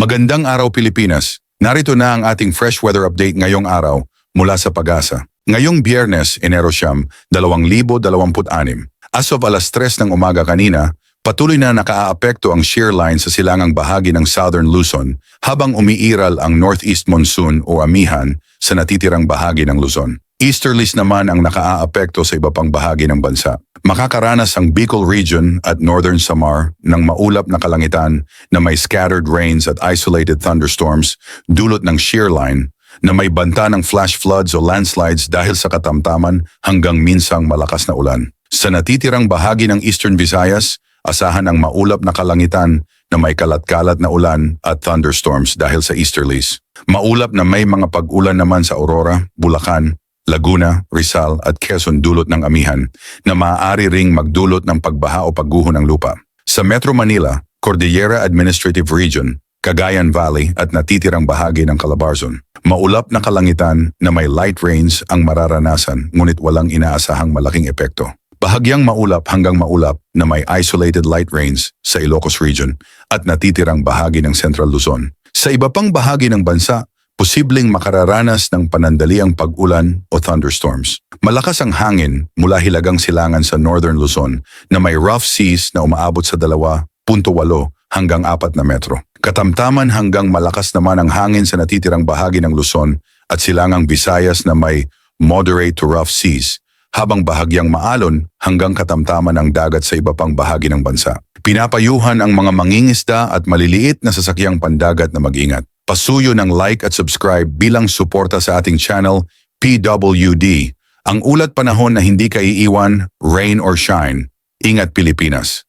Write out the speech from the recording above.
Magandang araw Pilipinas. Narito na ang ating fresh weather update ngayong araw mula sa Pag-asa. Ngayong Biyernes, Enero 2026. As of alas 3 ng umaga kanina, patuloy na nakaaapekto ang shear line sa silangang bahagi ng Southern Luzon habang umiiral ang northeast monsoon o amihan sa natitirang bahagi ng Luzon. Easterlies naman ang nakaaapekto sa iba pang bahagi ng bansa. Makakaranas ang Bicol Region at Northern Samar ng maulap na kalangitan na may scattered rains at isolated thunderstorms dulot ng shear line na may banta ng flash floods o landslides dahil sa katamtaman hanggang minsang malakas na ulan. Sa natitirang bahagi ng Eastern Visayas, asahan ang maulap na kalangitan na may kalat-kalat na ulan at thunderstorms dahil sa easterlies. Maulap na may mga pag-ulan naman sa Aurora, Bulacan, Laguna, Rizal at Quezon dulot ng amihan na maaari ring magdulot ng pagbaha o pagguho ng lupa. Sa Metro Manila, Cordillera Administrative Region, Cagayan Valley at natitirang bahagi ng Calabarzon. Maulap na kalangitan na may light rains ang mararanasan ngunit walang inaasahang malaking epekto. Bahagyang maulap hanggang maulap na may isolated light rains sa Ilocos Region at natitirang bahagi ng Central Luzon. Sa iba pang bahagi ng bansa, posibleng makararanas ng panandaliang pag-ulan o thunderstorms. Malakas ang hangin mula Hilagang Silangan sa Northern Luzon na may rough seas na umaabot sa 2.8 hanggang 4 na metro. Katamtaman hanggang malakas naman ang hangin sa natitirang bahagi ng Luzon at Silangang Visayas na may moderate to rough seas, habang bahagyang maalon hanggang katamtaman ang dagat sa iba pang bahagi ng bansa. Pinapayuhan ang mga mangingisda at maliliit na sasakyang pandagat na mag-ingat. Pasuyo ng like at subscribe bilang suporta sa ating channel, PWD. Ang ulat panahon na hindi kaiiwan, rain or shine. Ingat Pilipinas!